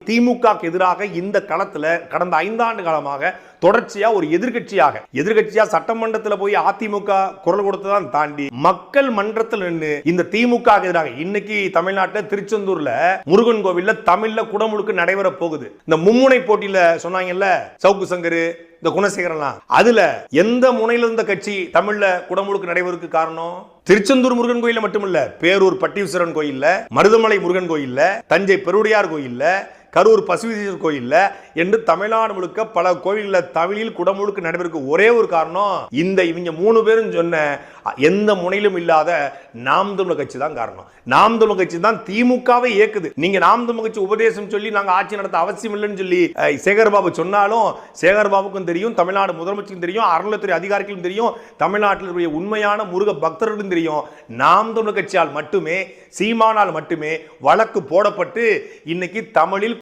திமுகவுக்கு எதிராக இந்த களத்துல கடந்த 5 ஆண்டு காலமாக தொடர்ச்சியா ஒரு எதிர்கட்சியா சட்டமன்றத்தில் போய் அதிமுக குரல் கொடுத்ததான் தாண்டி மக்கள் மன்றத்தில் நின்று இந்த திமுக எதிராக இன்னைக்கு தமிழ்நாட்டில் திருச்செந்தூர்ல முருகன் கோவில்ல தமிழ்ல குடமுழுக்கு நடைபெற போகுது. இந்த மும்முனை போட்டியில சொன்னாங்கல்ல சவுக்கு சங்கரு இந்த குணசேகரன், அதுல எந்த முனையில இருந்த கட்சி தமிழ்ல குடமுழுக்கு நடைபெறுக்கு காரணம்? திருச்செந்தூர் முருகன் கோயில மட்டுமல்ல, பேரூர் பட்டீஸ்வரன் கோயில்ல, மருதமலை முருகன் கோயில்ல, தஞ்சை பெருவுடையார் கோயில்ல, கரூர் பசுவீஸ்வரர் கோயில்ல என்று தமிழ்நாடு முழுக்க பல கோயில்களில் தமிழில் குடமுழுக்கு நடைபெறுக்கு ஒரே ஒரு காரணம் இந்த இவங்க 3 பேரும் சொன்ன எந்த முனையிலும் இல்லாத நாம் தமிழர் கட்சி தான் காரணம். நாம் தமிழர் கட்சி தான் திமுகவை இயக்குது. நீங்க நாம் தமிழர் கட்சி உபதேசம் சொல்லி நாங்க ஆட்சி நடத்த அவசியம் இல்லைன்னு சொல்லி சேகர்பாபு சொன்னாலும் சேகர்பாபுக்கும் தெரியும், தமிழ்நாடு முதலமைச்சருக்கும் தெரியும், அறநிலையத்துறை அதிகாரிகளுக்கும் தெரியும், தமிழ்நாட்டில் உண்மையான முருக பக்தர்களுக்கும் தெரியும். நாம் தமிழர் கட்சியால் மட்டுமே, சீமானால் மட்டுமே வழக்கு போடப்பட்டு இன்னைக்கு தமிழில்